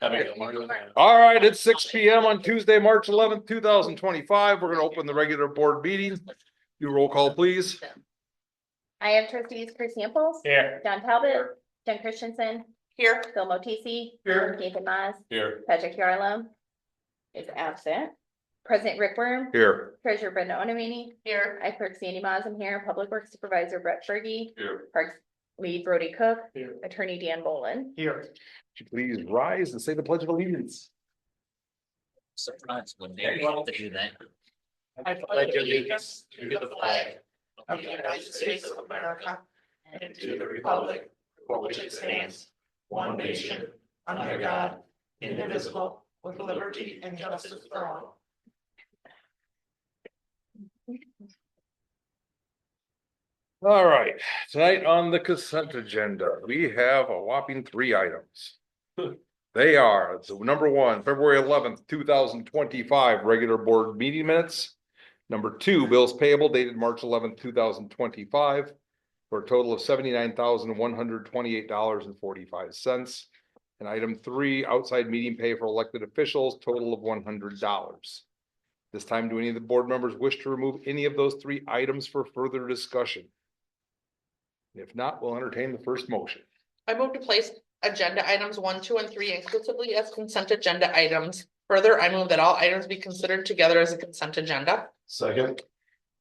All right, it's 6 p.m. on Tuesday, March 11th, 2025. We're gonna open the regular board meeting. Do roll call, please. I have trustees Chris Samples. Here. John Talbot. Jen Christensen. Here. Phil Motisi. Here. Nathan Maz. Here. Patrick Yarlow is absent. President Rick Worm. Here. Treasurer Brenda Onomini. Here. I clerk Sandy Maz. I'm here. Public Works Supervisor Brett Fergie. Here. Parks Lead Brody Cook. Here. Attorney Dan Bolin. Here. Would you please rise and say the Pledge of Allegiance? Surprise, when they want to do that. I pledge allegiance to the flag of the United States of America and to the republic for which it stands, one nation, under God, indivisible, with liberty and justice for all. All right, tonight on the consent agenda, we have a whopping 3 items. They are, so number 1, February 11th, 2025, regular board meeting minutes. Number 2, bills payable dated March 11th, 2025, for a total of $79,128.45. And item 3, outside meeting pay for elected officials, total of $100. This time, do any of the board members wish to remove any of those 3 items for further discussion? If not, we'll entertain the first motion. I move to place agenda items 1, 2, and 3 exclusively as consent agenda items. Further, I move that all items be considered together as a consent agenda. Second.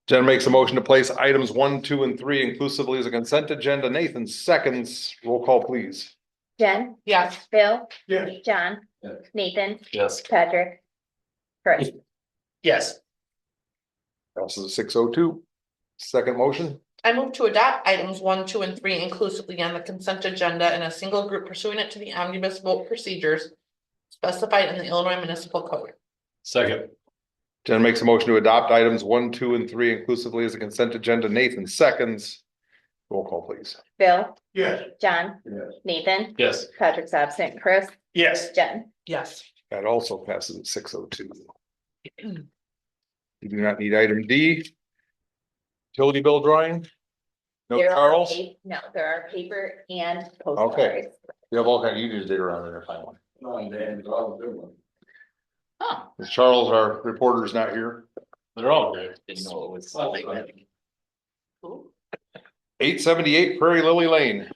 Jen makes a motion to place items 1, 2, and 3 inclusively as a consent agenda. Nathan seconds. Roll call, please. Jen. Yes. Phil. Yes. John. Yes. Nathan. Yes. Patrick. Chris. Yes. Passes a 602. Second motion. I move to adopt items 1, 2, and 3 inclusively on the consent agenda in a single group pursuant it to the omnibus vote procedures specified in the Illinois Municipal Code. Second. Jen makes a motion to adopt items 1, 2, and 3 inclusively as a consent agenda. Nathan seconds. Roll call, please. Phil. Yes. John. Yes. Nathan. Yes. Patrick's absent. Chris. Yes. Jen. Yes. That also passes at 602. You do not need item D. Utility bill drawing. No, There are Charles. No, there are paper and Okay. postcards. You have all kinds, you just dig around in there, find one. Huh, Charles, our reporter, is not here. They're all good. didn't know it was like that. 878 Prairie Lily Lane.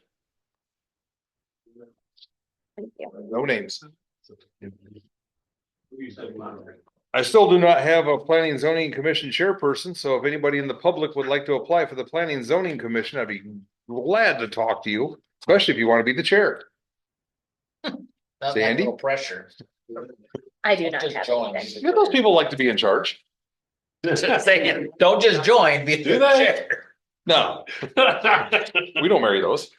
Thank you. No names. I still do not have a planning and zoning commission chairperson, so if anybody in the public would like to apply for the planning and zoning commission, I'd be glad to talk to you, especially if you want to be the chair. Not Sandy? like no pressure. I do not Just have join. anything. You know, those people like to be in charge. Just saying, don't just join, be Do the they? chair. No, we don't marry those.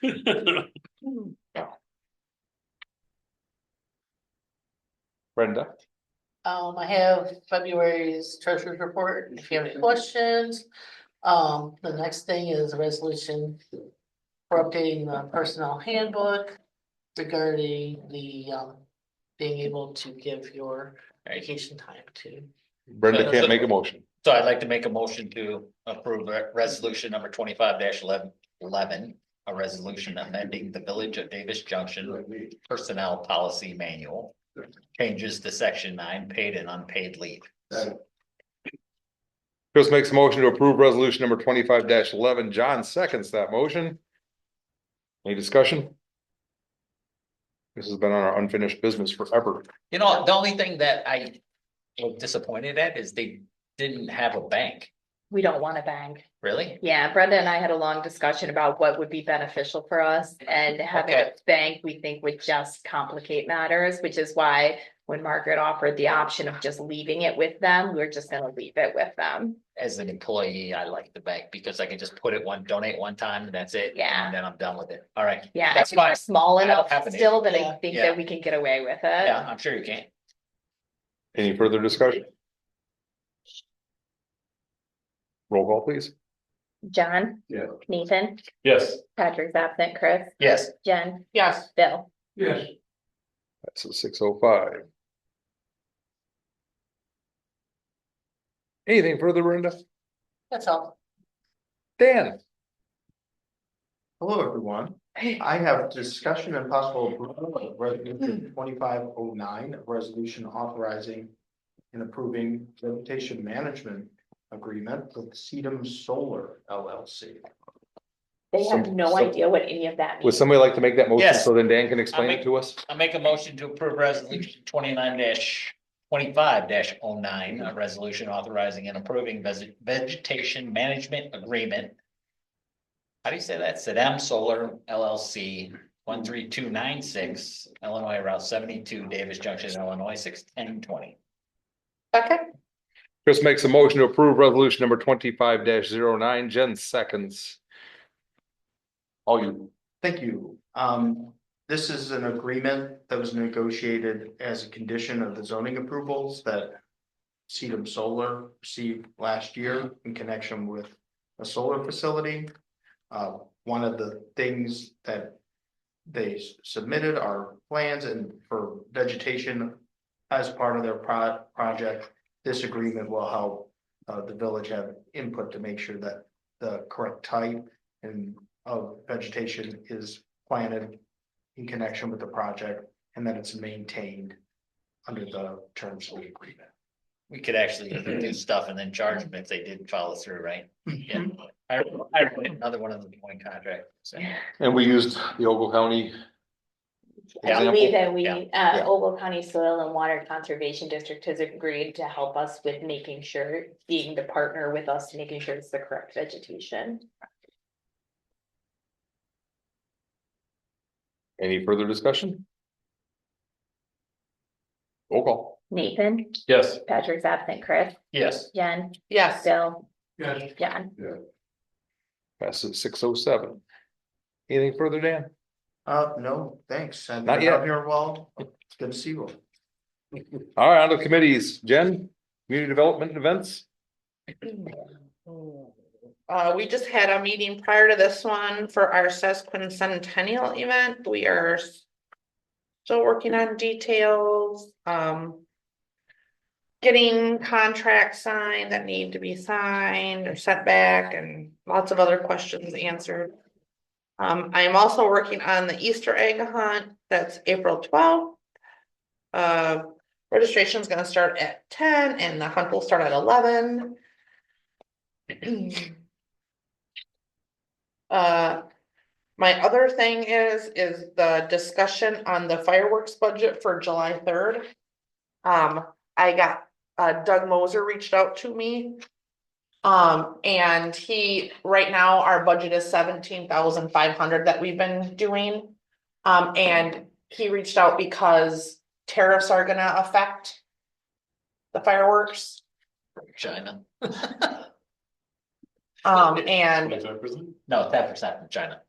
Brenda, I have February's treasurer's report, if you have any questions. The next thing is a resolution for updating the personnel handbook regarding the, being able to give your vacation time to. Brenda can't make a motion. So I'd like to make a motion to approve resolution number 25-11, a resolution amending the Village of Davis Junction Personnel Policy Manual. Changes to section 9, paid and unpaid leave. Chris makes a motion to approve resolution number 25-11. John seconds that motion. Any discussion? This has been on our unfinished business forever. You know, the only thing that I was disappointed at is they didn't have a bank, We don't want a bank. really? Yeah, Brenda and I had a long discussion about what would be beneficial for us, and having a bank, we think would just complicate matters, which is why when Margaret offered the option of just leaving it with them, we're just gonna leave it with them. As an employee, I like the bank because I can just put it donate one time and that's it. Yeah. And then I'm done with it. All right. Yeah, I That's think we're fine. small I don't enough have an still that I issue. think Yeah. that we can get away with it. Yeah, I'm sure you can. Any further discussion? Roll call, please. John. Yeah. Nathan. Yes. Patrick's absent. Chris. Yes. Jen. Yes. Bill. Yes. That's a 605. Anything further, Brenda? That's all. Dan? Hello, everyone. I have discussion and possible approval of resolution 2509, a resolution authorizing and approving vegetation management agreement with Sedum Solar LLC. They have no Some- idea what any of that Would means. somebody like to make that motion Yes. so then Dan can explain I'll it make- to us? I make a motion to approve resolution 29-25-09, a resolution authorizing and approving vegetation management agreement. How do you say that? Sedam Solar LLC, 13296, Illinois Route 72, Davis Junction, Illinois, 61020. Second, Chris makes a motion to approve resolution number 25-09. Jen seconds. All you. Thank you. This is an agreement that was negotiated as a condition of the zoning approvals that Sedum Solar received last year in connection with a solar facility. One of the things that they submitted are plans and for vegetation as part of their project. This agreement will help the village have input to make sure that the correct type and of vegetation is planted in connection with the project and that it's maintained under the terms of the agreement. We could actually do stuff and then charge them if they didn't follow through, right? Yeah. I wrote another one of the one contract. so. And we used the Ogle County. Yeah. I believe that Yeah. Ogle County Soil and Water Conservation District has agreed to help us with making sure, being the partner with us, making sure it's the correct vegetation. Any further discussion? Roll call. Nathan, Yes. Patrick's absent, Chris, Yes. Jen, yes, Bill, Yes. John. Passes 6:07. Anything further, Dan? No, thanks. I've Not been yet. out here a while. It's good to see you. All right, on to committees. Jen, community development events? we just had a meeting prior to this one for our sesquicentennial event. We are still working on details, getting contracts signed that need to be signed or sent back and lots of other questions answered. I am also working on the Easter egg hunt. That's April 12th. Registration is gonna start at 10 and the hunt will start at 11. My other thing is the discussion on the fireworks budget for July 3rd. I got, Doug Moser reached out to me. And right now, our budget is 17,500 that we've been doing. And he reached out because tariffs are gonna affect the fireworks. China. And 25%? No, 10% from China.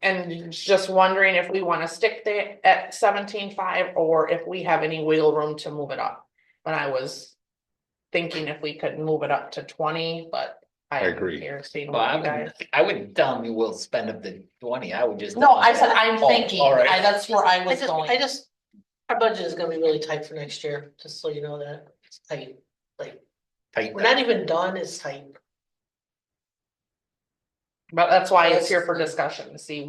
and just wondering if we wanna stick there at 17,500 or if we have any wiggle room to move it up. And I was thinking if we could move it up to 20, but I I agree. agree. Seeing Well, what you guys. I wouldn't tell them you will spend up to 20, I would just. No, I said, I'm Oh, thinking, all right. that's where I was I going. just, our budget is gonna be really tight for next year, just so you know that, it's tight, like, Tight. we're not even done, it's tight. But that's why it's here for discussion, to see.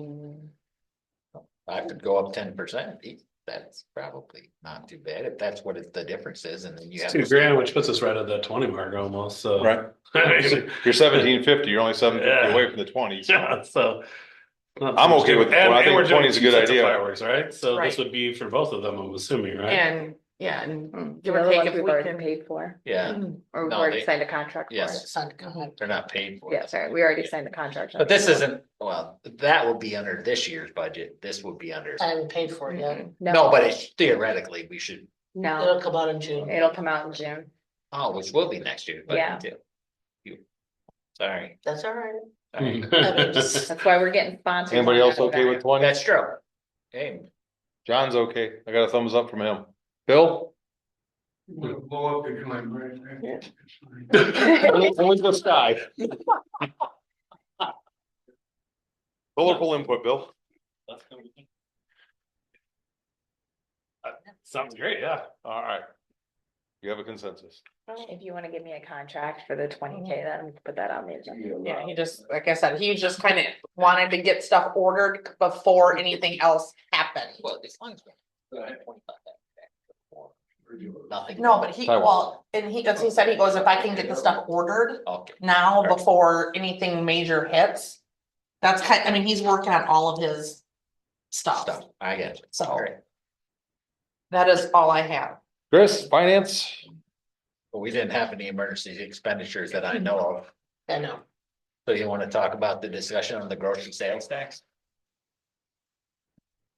I could go up 10%, that's probably not too bad, if that's what the difference is, and then you have. $2,000, which puts us right at that 20 mark almost, so. Right. Yeah, You're 1750, you're only 750 Yeah. away from the 20. so. I'm okay with the 20. I think we're doing 20 is a two good sets of idea. Fireworks, right? So Right. this would be for both of them, I'm assuming, right? And, yeah, and give The or other take ones if we've we already can. paid for, Yeah, or we've No, already they- signed a contract for it. yes. It's not gonna- they're not paid for. Yeah, sorry, we already signed the contract. on But this it. isn't, well, that would be under this year's budget, this would be under. I haven't paid for it yet, No, but it's theoretically, we should, No, it'll come out in June. it'll come out in June. oh, which will be next year's Yeah. budget too. Sorry. That's all right. Sorry. I mean, just- That's why we're getting sponsors. Anybody on else that okay with event. 20? That's true. Hey, John's okay. I got a thumbs up from him. Bill? Only the sky. Colorful input, Bill. Sounds great, yeah. All right. You have a consensus. If you wanna give me a contract for the 20K, then we can put that on the agenda. Yeah, he just, like I said, he just kind of wanted to get stuff ordered before anything else happened. Well, as long as we're- Nothing. No, but he, Taiwan. well, and he, cause he said, he goes, if I can get the stuff ordered Okay. now Sure. before anything major hits. That's I mean, he's working on all of his stuff, Stuff, I get it. so Alright. that is all I have. Chris, finance? But we didn't have any emergency expenditures that I know of. I know. So you want to talk about the discussion on the grocery sales tax?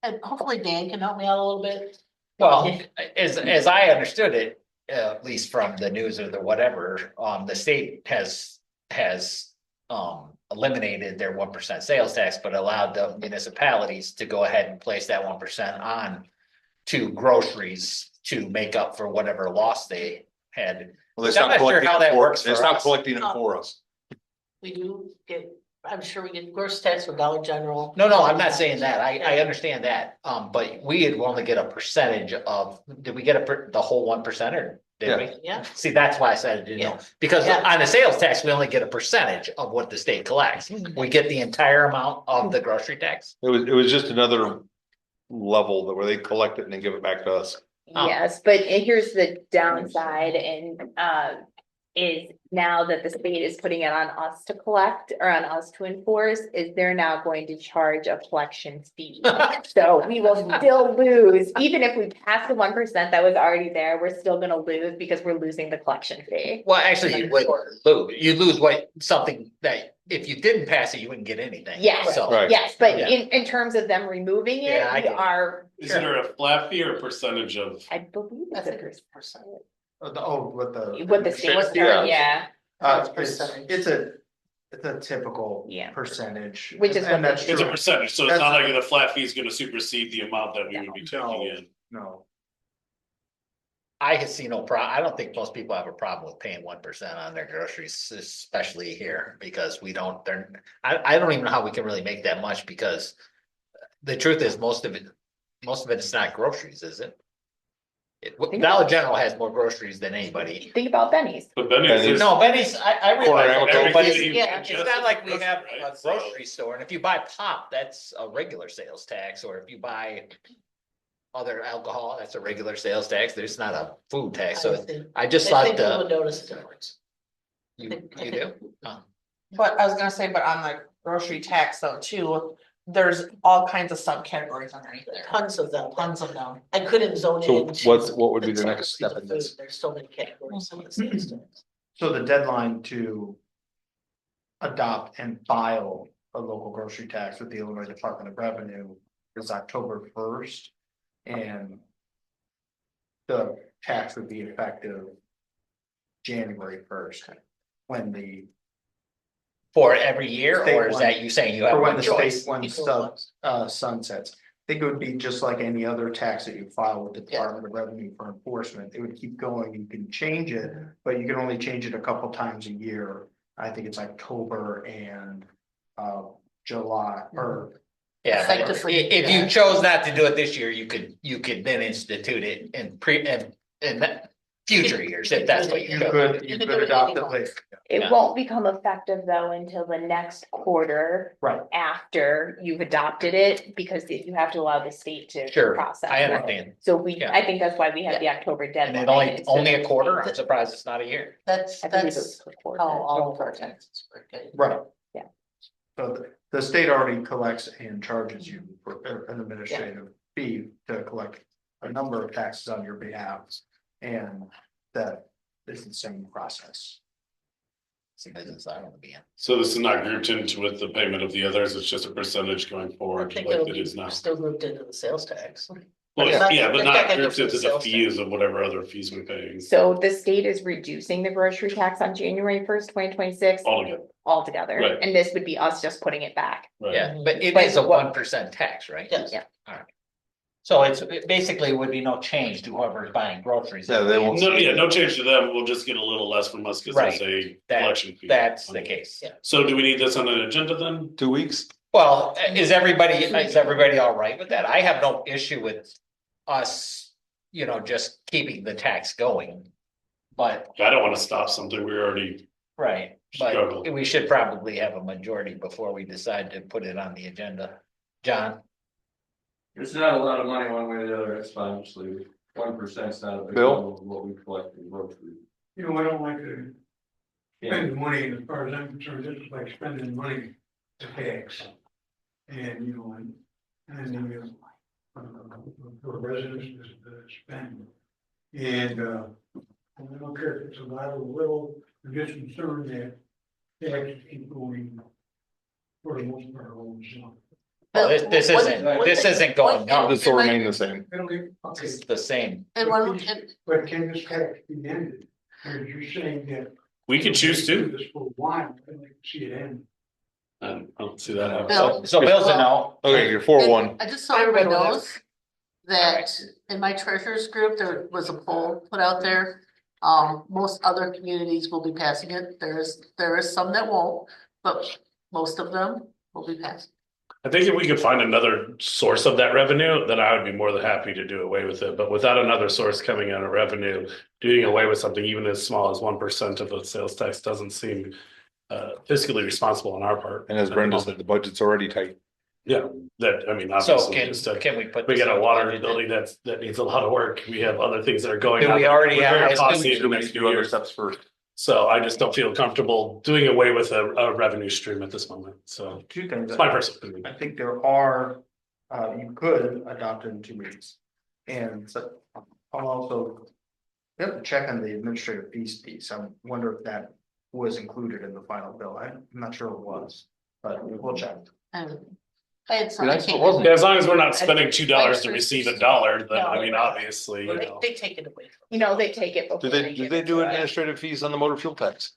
And hopefully Dan can help me out a little bit. Well, as I understood it, at least from the news or the whatever, the state has eliminated their 1% sales tax, but allowed the municipalities to go ahead and place that 1% on to groceries to make up for whatever loss they had. Well, they I'm stopped not sure collecting how it that for works us. They for stopped us. collecting it for us. We do get, I'm sure we get grocery tax with Dollar General. No, I'm not saying that. I understand that. But we had only get a percentage of, did we get the whole 1% or did we? Yeah, See, that's why I said I didn't know, Yeah. because Yeah. on the sales tax, we only get a percentage of what the state collects. We get the entire amount of the grocery tax. It was just another level that where they collect it and then give it back to us. Oh. Yes, but here's the downside and is now that the state is putting it on us to collect or on us to enforce, is they're now going to charge a collection fee. So we will still lose, even if we pass the 1% that was already there, we're still gonna lose because we're losing the collection fee. Well, actually, you lose something that if you didn't pass it, you wouldn't get anything. Yes. So, Right. Yes, but Yeah. in terms of them removing it, Yeah, I we get it. are, Is it a flat fee or a percentage of? I believe I it's a think it's percent. What the. What the state, Yeah. yeah, It's Percentage. it's a typical Yeah. percentage. Which is what And that's they- It's a true. percentage, so it's not like the flat fee is gonna supersede the amount that we would be taking No. in. No, I can see no I don't think most people have a problem with paying 1% on their groceries, especially here, because I don't even know how we can really make that much, because the truth is, most of it's not groceries, is it? Dollar General has more groceries than anybody. think about Benny's. But then Benny's. it's. No, Benny's, I Corner realize, that, Amazon. but it's, Everything yeah, you it's not like we adjust have the a grocery, right? grocery store, and if you buy pop, that's a regular sales tax, or if you buy other alcohol, that's a regular sales tax, there's not a food tax, so I just I thought, think people would notice the difference. you do? Oh. But I was gonna say, but on the grocery tax though too, there's all kinds of subcategories underneath there, Tons of them. tons of them. I couldn't zone it So into. what would be the the next step in categories of this? food. There's so many categories on the sales tax. so the deadline to adopt and file a local grocery tax with the Illinois Department of Revenue is October 1st. And the tax would be effective January 1st, when the, For every year, State or is one. that you saying you have or when one the state, choice? when sunsets. I think it would be just like any other tax that you file with the Department of Revenue for enforcement. It would keep going. You can change it, but you can only change it a couple times a year. I think it's October and July or. Yeah, Effective but for- if you chose not to do it this year, you could then institute it in future years, if that's what you You chose. could, you You could could do it adopt it anytime. later. It Yeah. won't become effective though until the next quarter Right. after you've adopted it, because you have to allow the state to Sure, process. I it. understand. So Yeah. I think that's why we have the October And deadline. it only instead a of- quarter, I'm surprised it's not a year. That's, I believe it that's was a quarter. how all of our taxes work. Right. Yeah. So the state already collects and charges you for an administrative fee to collect a number of taxes on your behalf. And that is the same process. It's a business I don't want to be in. So this is not grouped into with the payment of the others, it's just a percentage going I forward think like it'll it be is now. still grouped into the sales tax. Well, It's not- yeah, but it's not not gonna grouped go into for the sales fees of whatever other fees we're paying. So the state is reducing the grocery tax on January 1st, 2026 Altogether. altogether, Right. and this would be us just putting it back. Right. Yeah, but it But is a what- 1% tax, right? Yes. Yeah. So it basically would be no change to whoever's buying groceries. Yeah, they won't- No, yeah, no change to them, we'll just get a little less from us because there's a That- collection fee. That's the case. Yeah. So do we need this on an agenda then? 2 weeks? Well, is everybody all right with that? I have no issue with us, just keeping the tax going. but, I don't wanna stop something we already, right, Struggle. but we should probably have a majority before we decide to put it on the agenda. John? It's not a lot of money one way or the other, it's fine, just leave it. 1%'s not a big Bill? deal of what we collect in groceries. You know, I don't like to spend money, as far as I'm concerned, this is like spending money to tax. And, you know, for residents to spend. And, I don't care if it's a lot or little, I'm just concerned that taxes keep going for the most part, always, you know. Oh, this isn't going up. This will remain the same. This is the same. And one, and But can this tax be ended? Or you're saying that? we could choose do to, this for a while, I'd like to see it end. I don't see that happening. Bill. So Bill's a no. Okay, you're 4-1. I just so everybody knows that in my treasurer's group, there was a poll put out there. Most other communities will be passing it. There is some that won't, but most of them will be passing. I think if we could find another source of that revenue, then I would be more than happy to do away with it. But without another source coming out of revenue, doing away with something even as small as 1% of the sales tax doesn't seem fiscally responsible on our part. And as at the Brenda moment. said, the budget's already tight. Yeah, that, I mean, So obviously, just, can we put? we this got a on the water budget? building that needs a lot of work. We have other things that are going Do on. we that already we're very have- costly in the Do we next need to few do other years. steps first? So I just don't feel comfortable doing away with a revenue stream at this moment. So Two things. it's my personal opinion. I think there are, you could adopt it in 2 weeks. And so I'll also. We have to check on the administrative fees piece. I wonder if that was included in the final bill. I'm not sure it was, but we'll check. And I had some. That's what wasn't Yeah, as long as we're not spending $2 to receive $1, then I mean, obviously, you know. They take it away. You know, they take it before. Do they give do it to us. administrative fees on the motor fuel tax?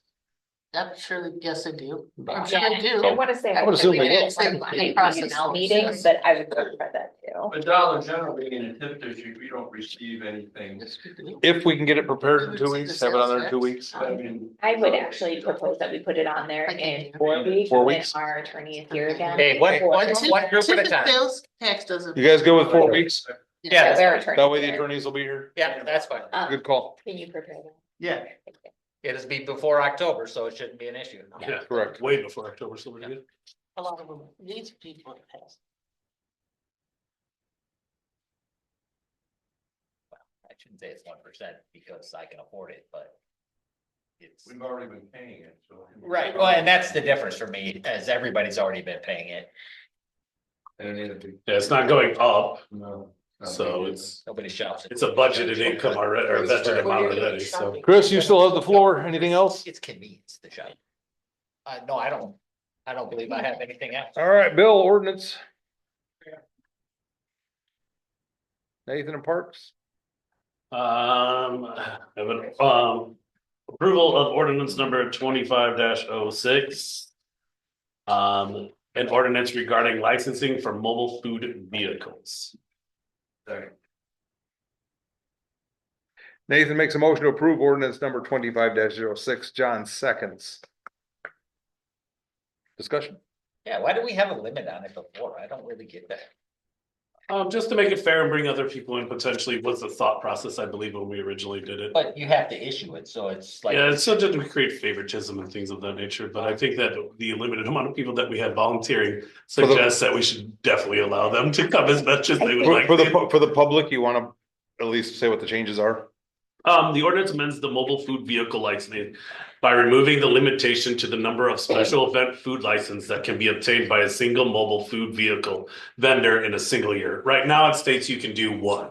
I'm sure, yes, they do. I'm sure they Yeah, do. I wanna say. I would assume they will. Meeting, but I would go for that too. But Dollar General being in a tip district, we don't receive anything. If we can get it prepared in 2 weeks, have it on there in 2 weeks. I mean, I would actually propose that we put it on there in 4 weeks. 4 when weeks? Our attorney is here again. Hey, one group at a time. Sales tax doesn't. You guys go with 4 weeks? Yeah, that's Their fine. attorney. That way the attorneys will be here. Yeah, that's fine. Good call. Can you prepare that? Yeah. It'll be before October, so it shouldn't be an issue. Yeah, Correct. way before October, so we're good. A lot of them, these people have passed. I shouldn't say it's 1% because I can afford it, but. It's. we've already been paying it, so. Right, well, and that's the difference for me, as everybody's already been paying it. And it'll be, Yeah, it's not going up, no. so it's Nobody shops it. a budgeted income already, or a budgeted amount already, so. Chris, you still have the floor. Anything else? It's convenience to shop. No, I don't believe I have anything else. All right, Bill, ordinance. Nathan and Parks. Approval of ordinance number 25-06. An ordinance regarding licensing for mobile food vehicles. Nathan makes a motion to approve ordinance number 25-06. John seconds. Discussion? Yeah, why do we have a limit on it before? I don't really get that. Just to make it fair and bring other people in potentially was the thought process, I believe, when we originally did it. But you have to issue it, so it's like. Yeah, it's so that we create favoritism and things of that nature, but I think that the limited amount of people that we had volunteering suggests that we should definitely allow them to come as much as they would like. For the public, you want to at least say what the changes are? The ordinance amends the mobile food vehicle licensing by removing the limitation to the number of special event food license that can be obtained by a single mobile food vehicle vendor in a single year. Right now, it states you can do one,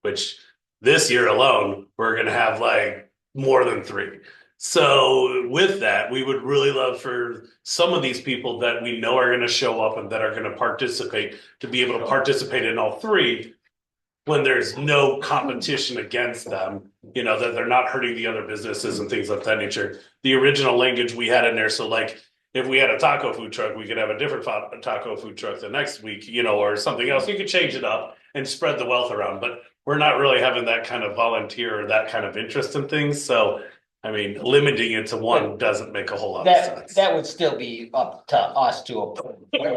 which this year alone, we're gonna have like more than 3. So with that, we would really love for some of these people that we know are gonna show up and that are gonna participate to be able to participate in all 3. When there's no competition against them, you know, that they're not hurting the other businesses and things of that nature. The original language we had in there, so like, if we had a taco food truck, we could have a different taco food truck the next week, you know, or something else. You could change it up and spread the wealth around, but we're not really having that kind of volunteer or that kind of interest in things, so. I mean, limiting it to 1 doesn't make a whole lot of sense. That would still be up to us to approve.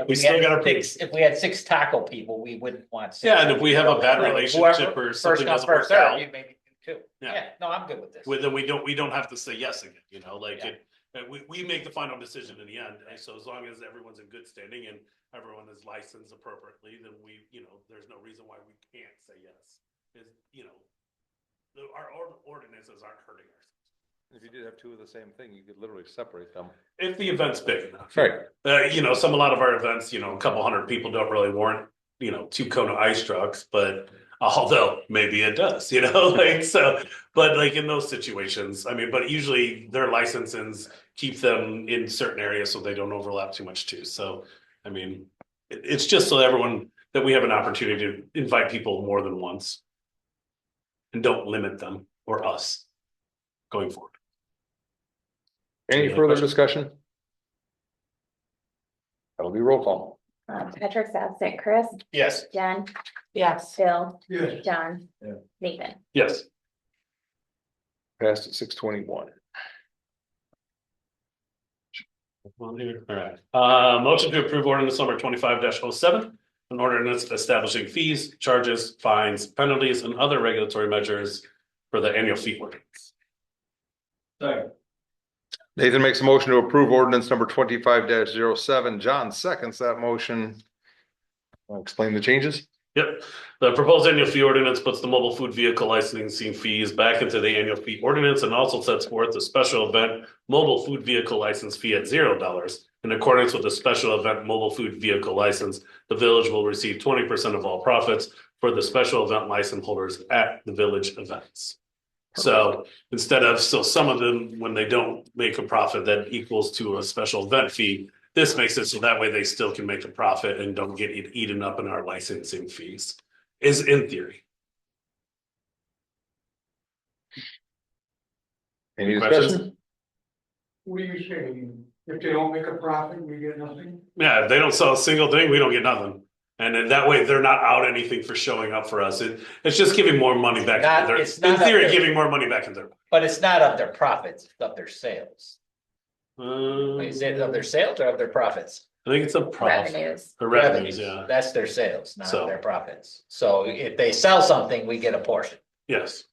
We still had gotta approve. if we had 6 taco people, we wouldn't want. 6. Yeah, and if we have a bad Like, relationship whoever- or something first come, doesn't work first served, out. you maybe too. Yeah. Yeah, no, I'm good with this. Then we don't have to say yes again, you know, like Yeah. we make the final decision in the end. And so as long as everyone's in good standing and everyone is licensed appropriately, then there's no reason why we can't say yes. Is, our ordinances aren't hurting ourselves. If you did have two of the same thing, you could literally separate them. If the event's big enough. Right. A lot of our events, a couple hundred people don't really warrant, 2 Kona ice trucks, but although maybe it does, but like in those situations, I mean, but usually their licenses keep them in certain areas so they don't overlap too much too. So, I mean, it's just so that we have an opportunity to invite people more than once. And don't limit them or us going forward. Any Any other further questions? discussion? That'll be roll call. Patrick's absent. Chris, Yes. Jen, Yes. Phil, Yes. John, Yeah. Nathan. Yes. Passed at 6:21. All right, motion to approve ordinance number 25-07. An ordinance establishing fees, charges, fines, penalties, and other regulatory measures for the annual fee ordinance. Second. Nathan makes a motion to approve ordinance number 25-07. John seconds that motion. Explain the changes. Yep, the proposed annual fee ordinance puts the mobile food vehicle licensing fees back into the annual fee ordinance and also sets forth a special event mobile food vehicle license fee at $0. In accordance with the special event mobile food vehicle license, the village will receive 20% of all profits for the special event license holders at the village events. So some of them, when they don't make a profit, that equals to a special event fee. This makes it so that way they still can make a profit and don't get eaten up in our licensing fees, is in theory. Any Questions? discussion? What are you saying? If they don't make a profit, we get nothing? Yeah, if they don't sell a single thing, we don't get nothing. And then that way they're not out anything for showing up for us. It's just giving more money back. It's In not theory, up there. giving more money back in their. But it's not of their profits, it's of their sales. I Is it of their sales or of their profits? think it's a profit. Revenues. The revenues, yeah, That's their sales, not So- their profits. So if they sell something, we get a portion. yes.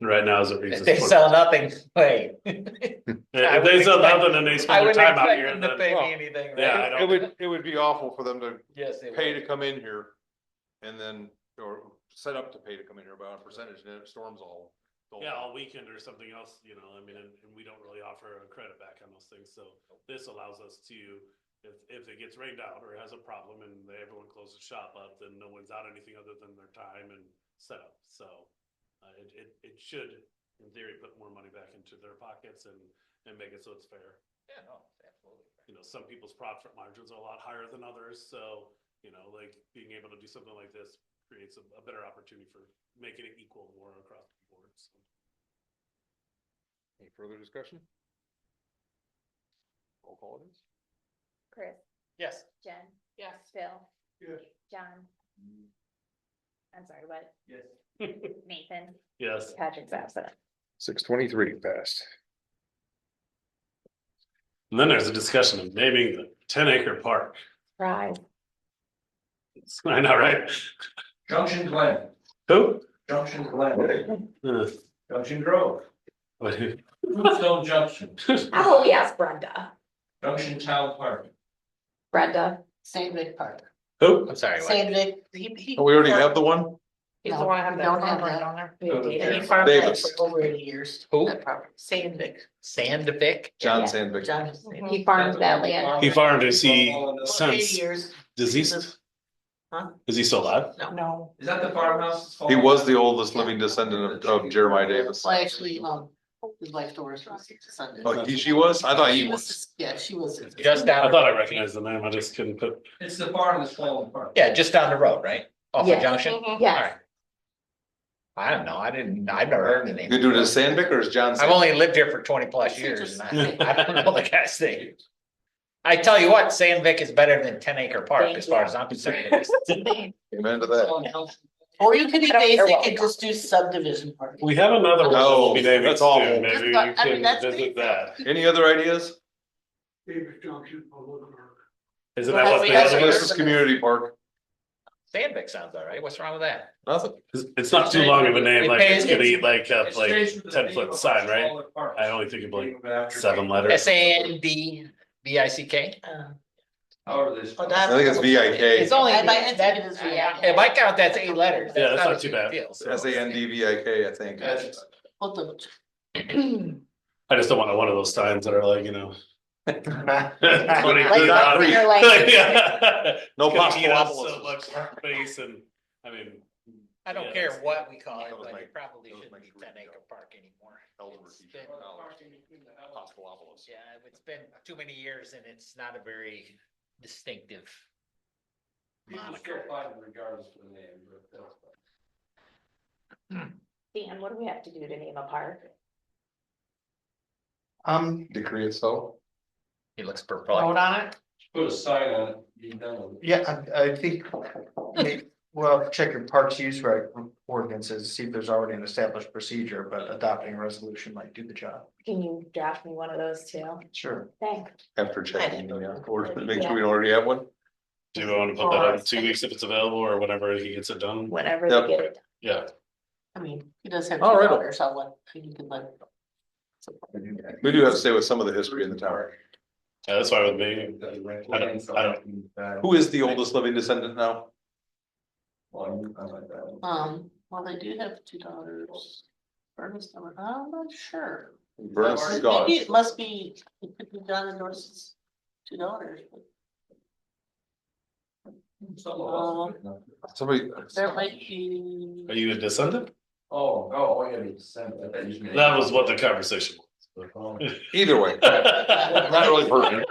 Right now, as it reads. If they sell nothing, wait. If they sell nothing and they I spend their wouldn't time out expect here, them to then, pay well, me anything, yeah, I right? don't- It would be awful for them to Yes, they pay would. to come in here and then, or set up to pay to come in here by a percentage and then it storms all. yeah, all weekend or something else, I mean, and we don't really offer a credit back on those things. So this allows us to, if it gets rained out or has a problem and everyone closes shop up, then no one's out anything other than their time and setup. So it should, in theory, put more money back into their pockets and make it so it's fair. Yeah, no, absolutely. Some people's profit margins are a lot higher than others, so, like being able to do something like this creates a better opportunity for making it equal more across the board, so. Any further discussion? Roll call it is. Chris, Yes. Jen, Yes. Phil, Yes. John. I'm sorry, what? Yes. Nathan, Yes, Patrick's absent. 6:23 passed. and then there's a discussion of naming the 10-acre park. Right. I know, right? Junction Glen, Who? Junction Glen, Junction Grove, What? Tombstone Junction, Oh, yes, Brenda. Junction Town Park. Brenda. Sandvik Park. Who? I'm sorry, what? Sandvik, Oh, we already have the one? He's the No, one I have we that don't have farm that. down there. he Okay. farmed that Davis. for over 80 years. Who? That property. Sandvik. Sandvik? John Yeah. Sandvik. John. He farms that land. He farmed, is he Over 80 since years. deceased? Huh? Is he still alive? No. Is that the farmhouse? He was the oldest living descendant of Jeremiah Davis. Well, actually, his wife Doris was his son. Oh, she was? I thought he She was. Yeah, she was. Just down. I thought I recognized the name, I just couldn't put. It's the farm that's falling apart. Yeah, just down the road, right? Off the Yes. junction? Mhm. Yes. Alright. I don't know, I've never heard the name. You do it as Sandvik or as John? I've Sandvik? only lived here for 20+ years, and I don't know the guy's name. I tell you what, Sandvik is better than 10-acre park Thank as far you. as I'm concerned. Amen to that. Or you could be I don't- you're basic welcome. and just do subdivision park. We have another one that No, will be naming that's too, awful. maybe you That's- I mean, can that's visit that. Any other ideas? Davis Junction, Public Park. Isn't Well, that what we the have other some- was? This is Community Park. Sandvik sounds all right. What's wrong with that? Nothing. It's not too long of a name, It like pays- it's gonna eat like, have It's like changed with the 10-foot name sign, of right? smaller parts. I only think of like Name it after- 7 letters. SANDVICK? However this. Oh, that's- I think it's VIK. It's only, I might think that, it is yeah. in my count, that's 8 letters. Yeah, that's a not too big bad. deal, so. SANDVIK, I think. That's- What the? I just don't want one of those signs that are like, you know. Like, you're like- No It's gonna eat up Apostolopoulos. so much space and, I mean. I don't yeah, care it's- what we call it, That was but my- it probably that was shouldn't my be dream 10 acre job. park anymore. Apostolopoulos. Yeah, it's been too many years and it's not a very distinctive People still moniker. find it regardless of the name, but that's. Dan, what do we have to do to name a park? Decree it so. He looks perplexed. Vote on it? Put a sign on it, be done with it. Yeah, I think, well, check your parks use right ordinances, see if there's already an established procedure, but adopting a resolution might do the job. Can you draft me one of those too? Sure. Thanks. After checking, yeah, or make sure we already have one. Do you want to put that out in 2 weeks if it's available or whenever he gets it done? Whenever Yep. they get it. Yeah, I mean, he does have two All right. daughters, I'll let, you can let. We do have to stay with some of the history in the town. yeah, that's fine with me. I don't, Who is the oldest living descendant now? Well, I like that one. Well, they do have two daughters. Ernest, I'm not sure. Burns is gone. Maybe it must be, it could be John and Doris's two daughters. but Some of us. Somebody, There might be. are you a descendant? Oh, yeah, you sent it. That was what the conversation either way, not really pertinent.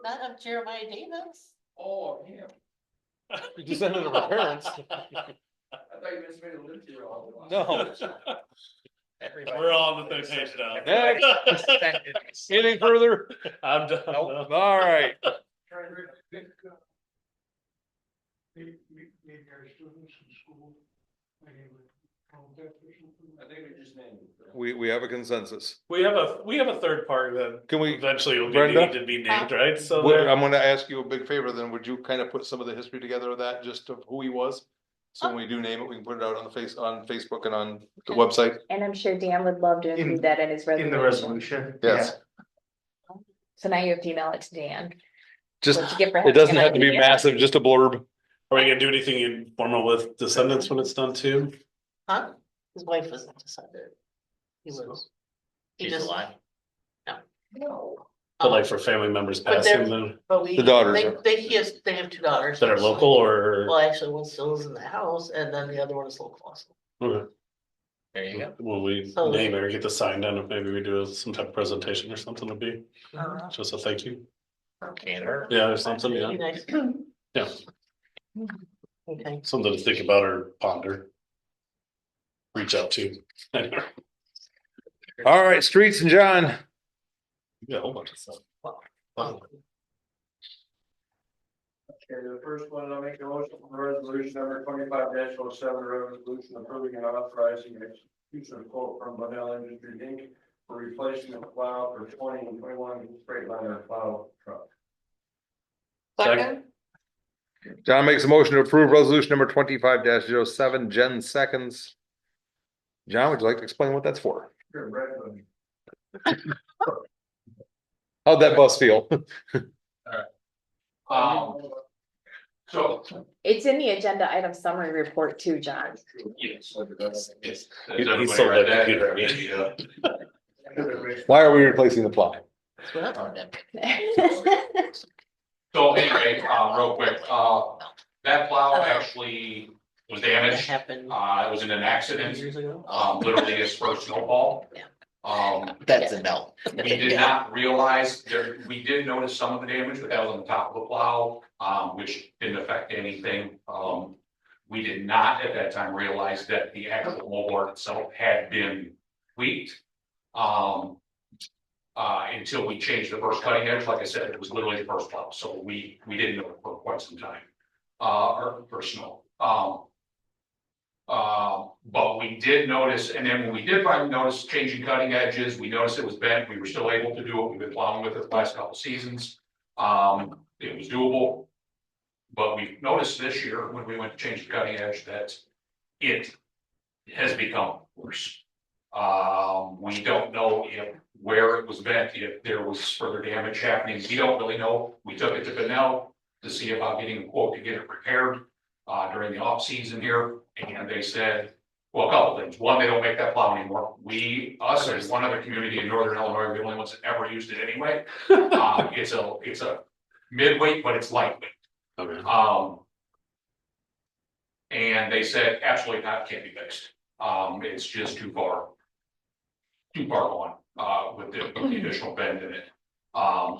Not of Jeremiah Davis. Oh, him. Descendant of her parents. I thought you just made a live here all the while. No. We're all on the same page now. Next. Anything further? I'm done. All right. I think we just named it. We have a consensus. We have a third party that Can we, eventually will Brenda? need to be named, right? So Well, there- I'm gonna ask you a big favor then, would you kind of put some of the history together of that, just of who he was? So when we do name it, we can put it out on on Facebook and on the website. And I'm sure Dan would love to include that in his resolution. In the resolution. Yes. So now you have to email it to Dan. Just, What you get for it doesn't having have to an be idea. massive, just a blurb. Are we gonna do anything informal with descendants when it's done too? Huh? His wife wasn't decided. He was. He She's just, alive. But like for family members But they're- passing them but we. The daughters They, are- they have two daughters. that are local or? Well, actually, one still is in the house and then the other one is local also. Okay. There you go. When we So- name it or get the sign done, if maybe we do some type of presentation or something to be, just a thank you. Can't hurt. Yeah, or something, Be yeah, nice. yeah, Okay. something to think about or ponder. Reach out to. All right, Streets and John. Yeah, a whole bunch of stuff. Wow. Okay, the first one, I'll make a motion for resolution number 25-07, resolution approving and authorizing execution of quote from Bunnell Industries Inc. for replacement of plow for 20 and 21 Freightliner plow truck. Second, John makes a motion to approve resolution number 25-07. Jen seconds. John, would you like to explain what that's for? Sure, Brett, How'd that bus feel? So. It's in the agenda item summary report too, John. Yes. He sold that computer. Why are we replacing the plow? that's what I thought. So anyway, real quick, that plow actually was That damaged. happened It was in an accident, years ago. literally his first snowfall. That's a no. We did not realize there, we did notice some of the damage, but that was on the top of the plow, which didn't affect anything. We did not at that time realize that the actual moldboard itself had been tweaked. Until we changed the first cutting edge, like I said, it was literally the first plow, so we didn't know for quite some time. Or for snow. But we did notice, and then when we did finally notice changing cutting edges, we noticed it was bent, we were still able to do what we've been plowing with it the last couple seasons. it was doable. But we noticed this year when we went to change the cutting edge that it has become worse. We don't know where it was bent, if there was further damage happening. We don't really know. We took it to Benel to see about getting a quote to get it repaired during the off season here. And they said, well, a couple things. One, they don't make that plow anymore. Us and one other community in Northern Illinois, are the only ones that ever used it anyway. It's a midweight, but it's lightweight. Okay. And they said absolutely not, can't be fixed. It's just too far gone, with the additional bend in it.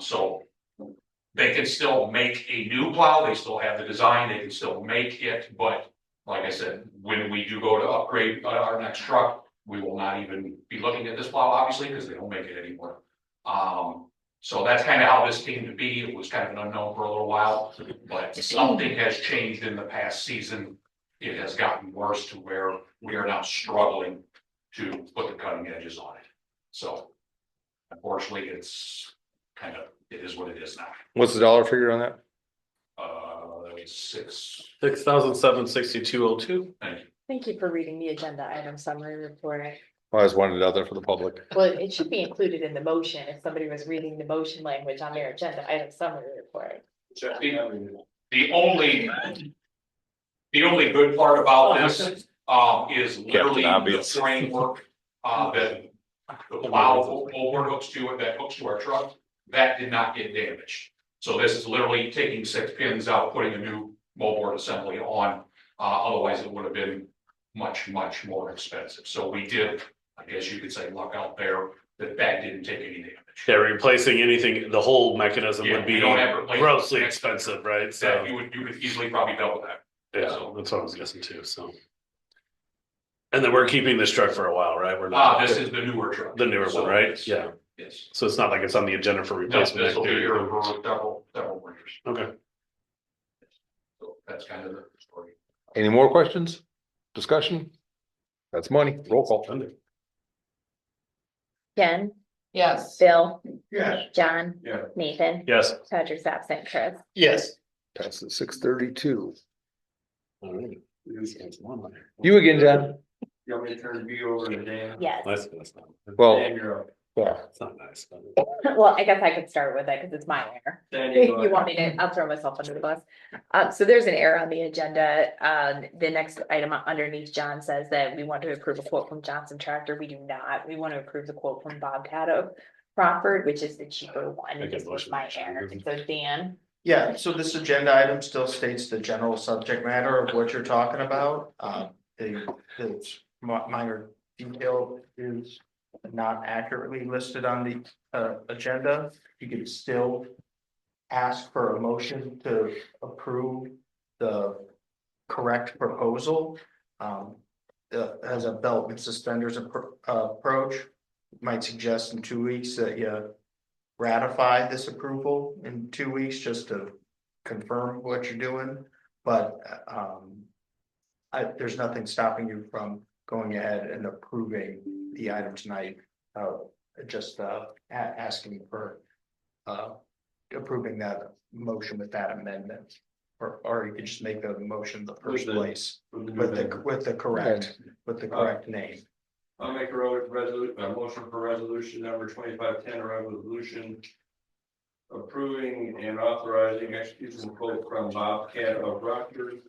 So they can still make a new plow, they still have the design, they can still make it, but like I said, when we do go to upgrade our next truck, we will not even be looking at this plow, obviously, because they don't make it anymore. So that's kind of how this came to be. It was kind of an unknown for a little while, but something has changed in the past season. It has gotten worse to where we are now struggling to put the cutting edges on it. So unfortunately, it is what it is now. What's the dollar figure on that? It's $6,762.02. thank you. Thank you for reading the agenda item summary report. I just wanted it out there for the public. Well, it should be included in the motion if somebody was reading the motion language on their agenda item summary report. The only good part about this, is literally the obvious. framework, that the plow over hooks to it, that hooks to our truck, that did not get damaged. So this is literally taking 6 pins out, putting a new moldboard assembly on, otherwise it would have been much more expensive. So we did, I guess you could say, luck out there that didn't take any damage. Yeah, replacing anything, the whole mechanism Yeah, would be we don't have replacement. grossly expensive, right? So So, you could easily probably double that. yeah, that's what I was guessing too, so. And then we're keeping this truck for a while, right? We're not. This is the newer truck. The newer So one, right? it's- Yeah. Yes. So it's not like it's on the agenda for No, replacement. this will be next year. here for several winters. Okay. So that's kind of the story. Any more questions? Discussion? That's money. Roll call. Jen, Yes. Bill, Yes. John, Yeah. Nathan, Yes. Patrick's absent, Chris. Yes. Passes 6:32. All right. You again, John? You want me to turn V over to Dan? Yes. That's not, Well, Dan, you're up. yeah. it's not nice. but- Well, I guess I could start with it because it's my error. Dan, You go want me to, I'll throw myself under the bus. So there's an error on the agenda. The next item underneath John says that we want to approve a quote from Johnson Tractor. We do not. We want to approve the quote from Bobcat of Crawford, which is the cheaper one. Make a This was motion. my error. So Dan, Yeah, so this agenda item still states the general subject matter of what you're talking about. The minor detail is not accurately listed on the agenda. You could still ask for a motion to approve the correct proposal. As a belt and suspenders approach, might suggest in 2 weeks that you ratify this approval in 2 weeks just to confirm what you're doing, but there's nothing stopping you from going ahead and approving the item tonight. Just asking for approving that motion with that amendment. Or you could just make the motion in the first place with the correct name. I'll make a motion for resolution number 2510, a resolution approving and authorizing execution of quote from Bobcat of Rockford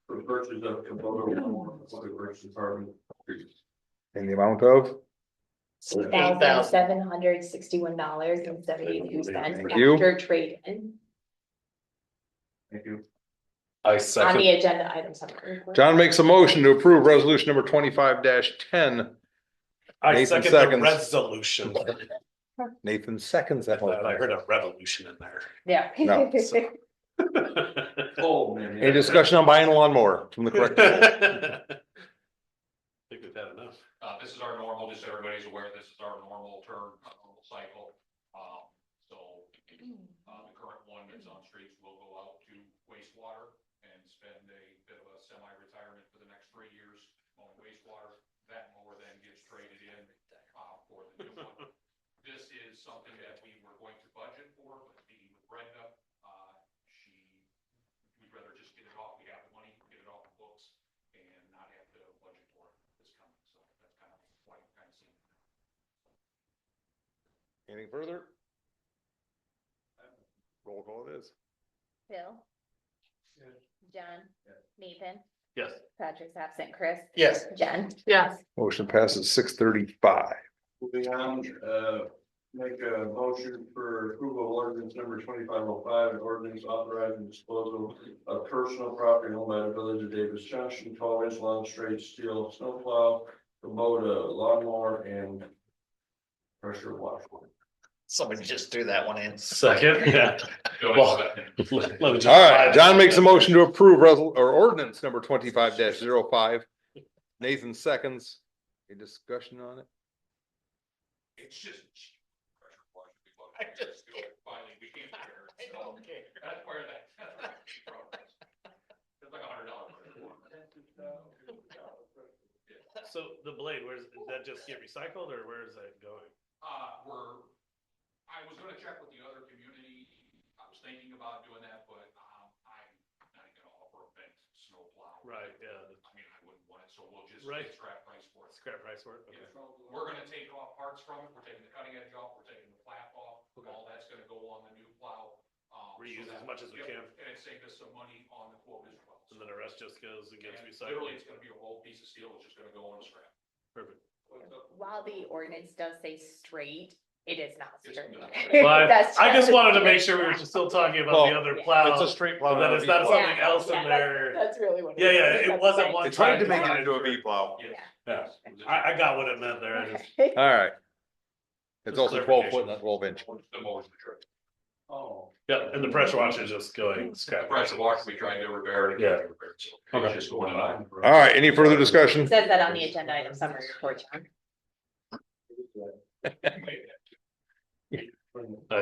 for purchase of Kubota lawnmower for Public Works Department. In the amount of? $8,761.72 Thank you. after trade-in Thank you. I on second. the agenda item summary. report. John makes a motion to approve resolution number 25-10. I Nathan second the seconds. resolution. Nathan seconds that. I heard a revolution in there. Yeah. No, so- Oh, man. Any discussion on buying a lawnmower from the correct? I think we've had enough. This is our normal, just so everybody's aware, this is our normal term, normal cycle. The current one that's on streets will go out to wastewater and spend a bit of a semi-retirement for the next 3 years on wastewater. That mower then gets traded in, for the new one. This is something that we were going to budget for, but meeting with Brenda, Anything further? Roll call it is. Bill? John? Nathan? Yes. Patrick's absent. Chris? Yes. Jen? Yes. Motion passes 6:35. Moving on, make a motion for approval of ordinance number 2505, an ordinance authorizing disposal of personal property owned by the village of Davis Junction, 12-inch long straight steel snowplow, Kubota lawnmower, and pressure washer. Somebody just threw that one in. Second, yeah. Well, let me just- All right, John makes a motion to approve ordinance number 25-05. Nathan seconds. Any discussion on it? It's just. pressure washer, we love I it. just Do it. Finally, we can't hear it. I don't care. That's where that. It's like $100. So the blade, where's, does that just get recycled or where is that going? I was gonna check with the other community. I was thinking about doing that, but, I'm not gonna offer a bent snowplow. Right, yeah. I mean, I wouldn't want it, so we'll just Right. get scrap price for it. Scrap price for it? Okay. Yeah. We're gonna take off parts from it. We're taking the cutting edge off, we're taking the flap off. Okay. All that's gonna go on the new plow. Reuse so as that- much as we yep, can. And it saved us some money on the quote as well. And then the rest just goes and gets And recycled. literally, it's gonna be a rolled piece of steel. It's just gonna go on a scrap. Perfect. While the ordinance does say straight, it is not It's straight. not. Well, That's I just wanted to to make sure we were still talking about the Well, other plow. It's a straight plow. And then not a it's not V plow. something else in there. That's really what. Yeah, yeah, it wasn't one. They tried to time. make it into a V plow. Yeah, I got what it meant there. I just, All right. It's Just also 12 foot, not 12-inch. The mower's the trick. Oh. yeah, and the pressure washer is just going The scrap. pressure washer, we tried to repair it. Yeah. Repaired, so Okay. it's just going on. All right, any further discussion? Says that on the agenda item summary report, John.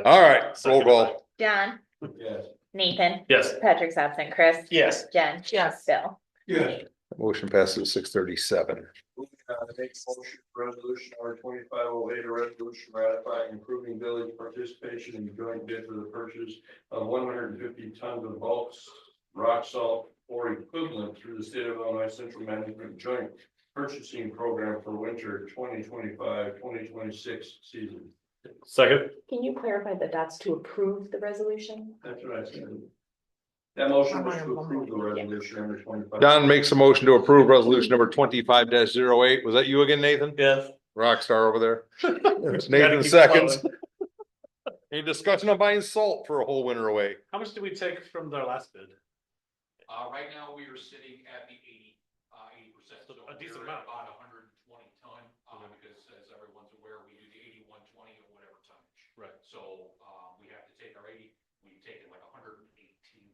All right, roll call. John? Yes. Nathan? Yes. Patrick's absent. Chris? Yes. Jen? Yes. Bill? Yes. Motion passes 6:37. Make a motion for resolution number 2508, a resolution ratifying improving village participation in the joint bid for the purchase of 150 tons of bulk rock salt or equivalent through the state of Illinois Central Management Joint Purchasing Program for winter 2025-2026 season. Second, Can you clarify that that's to approve the resolution? That's what I said. That motion was to approve the resolution number 25. Don makes a motion to approve resolution number 25-08. Was that you again, Nathan? yes. Rockstar over there. Gotta Nathan keep seconds. flowing. Any discussion on buying salt for a whole winter away? How much did we take from their last bid? Right now, we are sitting at the 80%. So So a decent we're at amount. about 120 ton, because as everyone's aware, we do the 8120 or whatever tonnage. Right. So, we have to take our 80, we've taken like 118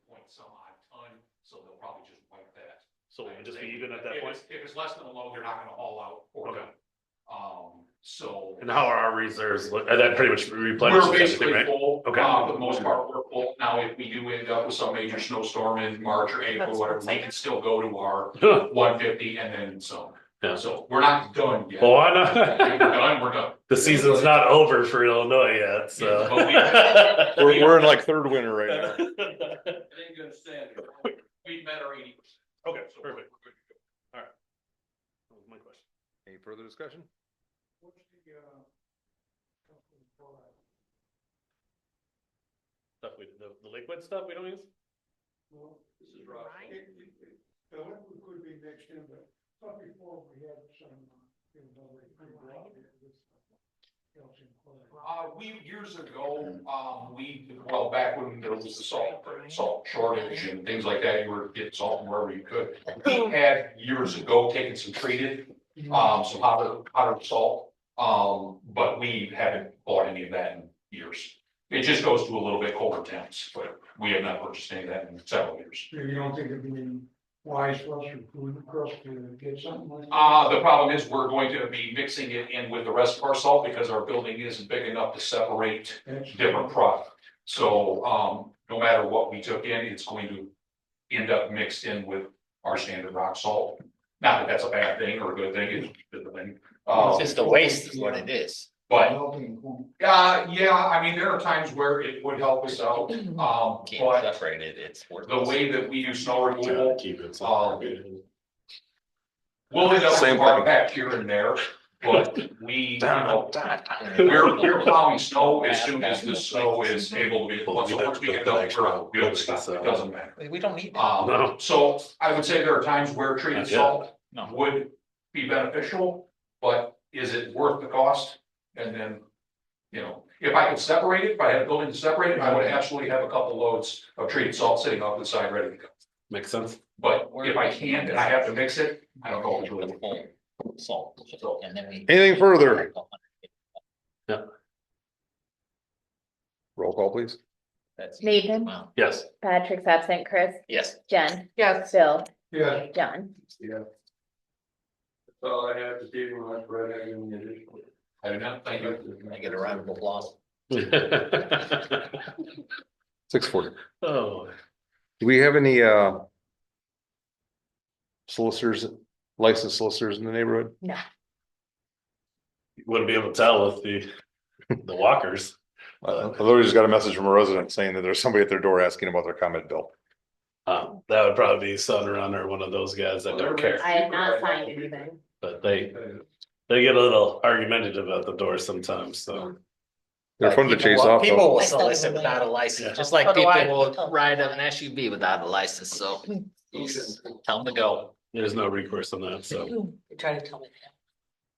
point some odd ton, so they'll probably just wipe that. So we'll just be even at that point? If it's less than a load, they're not gonna haul out for Okay. them. So. And how are our reserves? That pretty much We're replenishes basically everything, right? full, Okay. for the most part, we're full. Now, if we do end up with some major snowstorm in March or April, That's whatever, what's we like- can still go to our Huh. 150 and then some. Yeah. So we're not done yet. Well, why If we're not? done, we're done. The season's not over for Illinois yet, so. We're in like third winter right now. It ain't gonna stand it. We've met our 80%. Okay, So we're perfect. good to go. That was my question. Any further discussion? Stuff the liquid stuff we don't use? This is rough. The liquid could be mixed in, but before we had some, We, years ago, back when there was the salt shortage and things like that, you were getting salt from wherever you could. We had years ago taken some treated, some hotter salt, but we haven't bought any of that in years. It just goes to a little bit colder temps, but we have not purchased any of that in several years. You don't think it'd be wise for us to get something like that? The problem is we're going to be mixing it in with the rest of our salt because our building isn't big enough to separate different product. So, no matter what we took in, it's going to end up mixed in with our standard rock salt. Not that that's a bad thing or a good thing, it's a good thing. It's just a waste is what it is. But, yeah, I mean, there are times where it would help us out, Can't but separate it, it's the worthless. way that we do snow removal, Keep it. we'll end up with Same a bar thing. patch here and there. but we, we're plowing snow as soon as the snow is able to be, once we get done, we're able to stop, it doesn't matter. We don't need that. No. So I would say there are times where treated salt No. would be beneficial, but is it worth the cost? And then, you know, if I could separate it, if I had a building to separate it, I would absolutely have a couple loads of treated salt sitting off the side ready to go. Makes sense. But if I can't and I have to mix it, I don't know. The whole salt, and then we. Anything further? Roll call, please. That's- Nathan, Wow. Yes. Patrick's absent, Chris, Yes. Jen, Yes, Bill, Yeah. John. Yeah. That's all I have to do, unless Brett has any additional. I do not, thank you. I get a round of applause. 6:40. Oh, Do we have any solicitors, licensed solicitors in the neighborhood? No, you wouldn't be able to tell with the walkers. I literally just got a message from a resident saying that there's somebody at their door asking about their comment bill. That would probably be Sunrun or one of those guys that don't care, I have not signed anything. but they get a little argumentative at the door sometimes, so. They're fun to People chase will- off. People though. will I still solicit have a without a van. license, Yeah. just like So do people I. will ride an SUV without a license, so. Tell them to go. There's no recourse on that, so. You try to tell me that.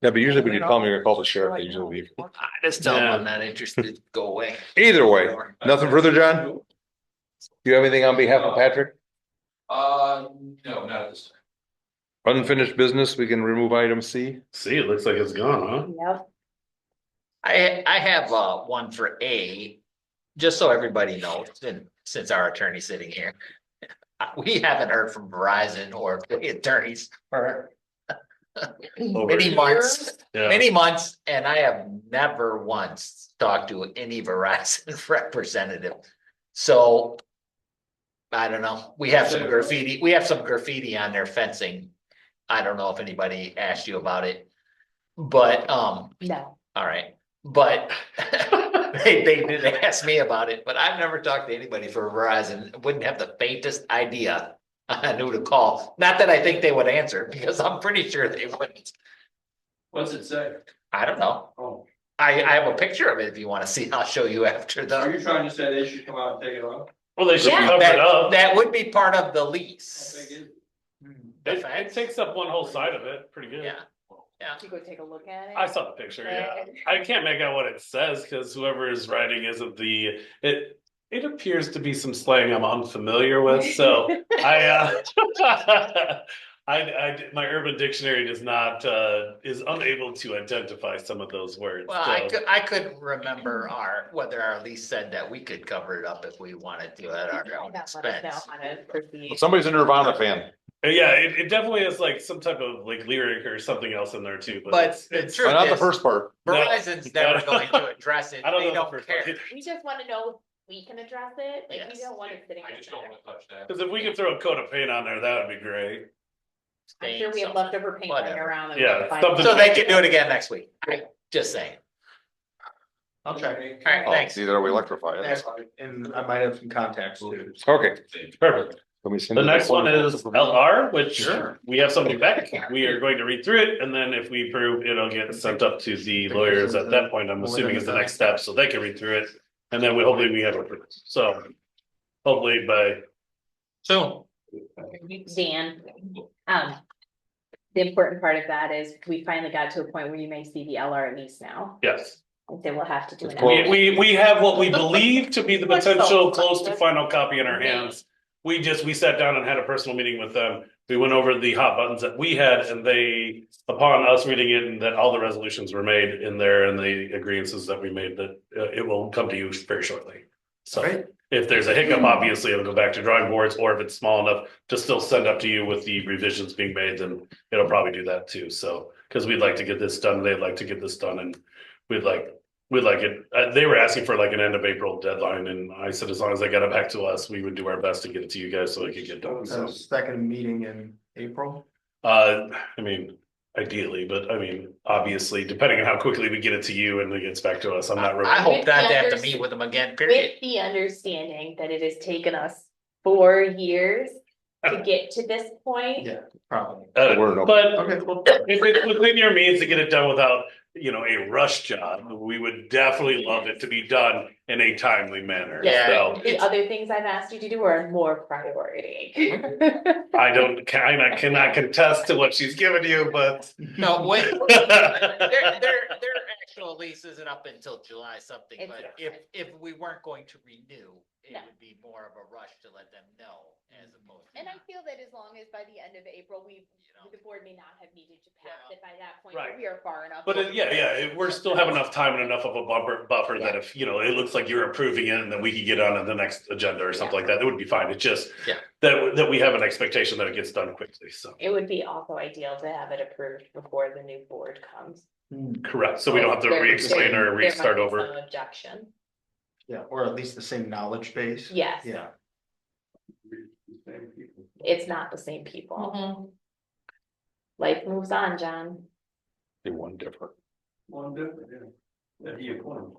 Yeah, but usually when you tell me you're gonna call the sheriff, they usually leave. I just tell them Yeah. I'm not interested, go away. Either way, nothing further, John? Do you have anything on behalf of Patrick? No, not at this time. Unfinished business, we can remove item C. See, it looks like it's gone, Yep. I have one for A, just so everybody knows, and since our attorney's sitting here. We haven't heard from Verizon or the attorneys for many months, huh? Yeah. many months, and I have never once talked to any Verizon representative. So I don't know, we have some graffiti on their fencing. I don't know if anybody asked you about it, but No, all right, but they did ask me about it, but I've never talked to anybody for Verizon, wouldn't have the faintest idea on who to call. Not that I think they would answer, because I'm pretty sure they wouldn't. What's it say? I don't know. Oh, I have a picture of it if you want to see. I'll show you after are the. you trying to say they should come out and take it off? Well, they should Yeah, cover it up. That would be part of the How lease. big is it? The It fence. takes up one whole side of it, pretty good. Yeah, yeah. you go take a look at it. I saw the picture, yeah. I can't make out what it says because whoever is writing isn't it appears to be some slang I'm unfamiliar with, so my urban dictionary does not, is unable to identify some of those words. Well, so- I couldn't remember whether our lease said that we could cover it up if we wanted to at our own Let us know expense. how to proceed. Somebody's a Nirvana fan. Yeah, it definitely is like some type of like lyric or something else in there too, but But it's, the it's, truth Not the is, first part. Verizon's never going to address it. I don't They know the don't first care. part. We just wanna know if we can address it, like, we Yes. don't want it sitting. I just don't there. want to touch that. Cause if we could throw a coat of paint on there, that would be great. I'm sure we have Something. leftover paint lying Whatever. around. that we Yeah, can find. something- So they can do it again next week. Just saying. I'll check. All right, Oh, thanks. it's either we electrify it. And I might have some contacts too. Okay. Perfect. Let me send The you next one is LR, which Sure. we have something back. We are going to read through it, and then if we approve, it'll get sent up to the lawyers at that point. I'm assuming is the next step, so they can read through it. And then hopefully we have it. So hopefully by, Soon. Dan, the important part of that is we finally got to a point where you may see the LR at least now. yes. And then we'll have to do It's an. close. We have what we believe to be the We're so potential close to close. final copy in our hands. We sat down and had a personal meeting with them. We went over the hot buttons that we had and they, upon us reading it and that all the resolutions were made in there and the agreements that we made that it will come to you very shortly. So Right. if there's a hiccup, obviously it'll go back to drawing boards, or if it's small enough to still send up to you with the revisions being made, then it'll probably do that too. So, cause we'd like to get this done, they'd like to get this done and we'd like it, they were asking for like an end of April deadline, and I said, as long as they got it back to us, we would do our best to get it to you guys so it could get done, so. Second meeting in April. I mean, ideally, but I mean, obviously, depending on how quickly we get it to you and it gets back to us, I'm not really. I hope not to have to meet with them again, period. With the understanding that it has taken us 4 years to get to this point. Yeah, probably. We're no- But Okay, well, if it's within your means to get it done without, a rush job, we would definitely love it to be done in a timely manner. Yeah, So the other things I've asked you to do are more priority. I cannot contest to what she's given you, but. No, wait, their actual lease isn't up until July something, It's but not. if we weren't going to renew, it No. would be more of a rush to let them know as opposed to. And I feel that as long as by the end of April, the board may not have needed to pass it by that point, Right. but we are far enough. But we're still have enough time and enough of a buffer that if, it looks like you're approving it and then we could get on the next agenda or something like that, it would be fine. It's just. Yeah. That we have an expectation that it gets done quickly, so. It would be also ideal to have it approved before the new board comes. Correct, so we don't have to There- re-explain there- or there might restart be over. some Objection, yeah, or at least the same knowledge base. yes, Yeah, it's not the same people. Mhm. Life moves on, John. They one different. One different, yeah. That'd be a point.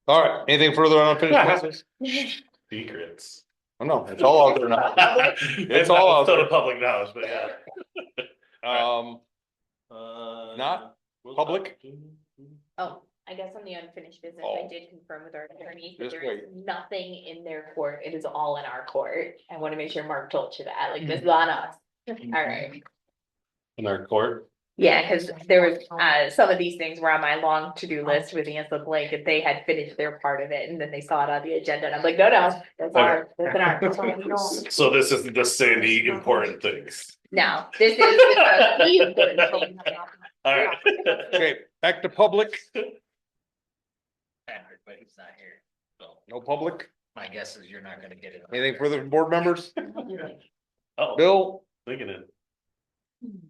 All right, anything further on unfinished business? Secrets. Oh, no, it's all out there now. It's all out still there. the public knowledge, but yeah. Not public? Oh, I guess on the unfinished business, I Oh. did confirm with our attorney that Just there is wait. nothing in their court, it is all in our court. I wanna make sure Mark told you that, like, this is on us. Alright, In our court. yeah, cause there was, some of these things were on my long to-do list with Ansel Blake, and they had finished their part of it, and then they saw it on the agenda, and I'm like, no, that's our, that's in our. that's all we don't- So this isn't the Sandy important things. No, this is the trustee important thing. All right. Okay, back to public, Patrick, but he's not here, so no public, my guess is you're not gonna get it. anything further from board members? Oh, Bill, thinking it.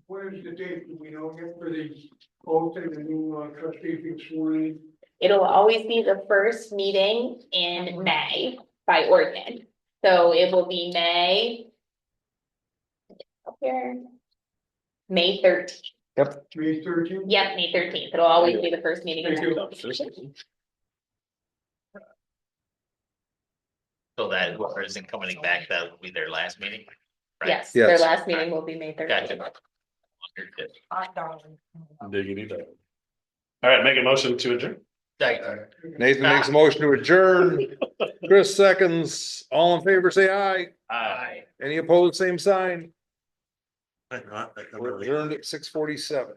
Where's the date, do we know yet for the vote and the new trustee being sworn in? It'll always be the first meeting in May by ordinance, so it will be May. Up here. May 13th. May 13th? Yep, May 13th, it'll always be the first meeting in Thank you. May. So that whoever isn't coming back, that will be their last meeting? right? Yes, their Yes. last meeting will be May Gotcha. 13th. Diggity dog. All right, make a motion to adjourn. Nathan makes a motion to adjourn, Chris seconds, all in favor, say aye, Aye. any opposed, same sign. We're adjourned at 6:47.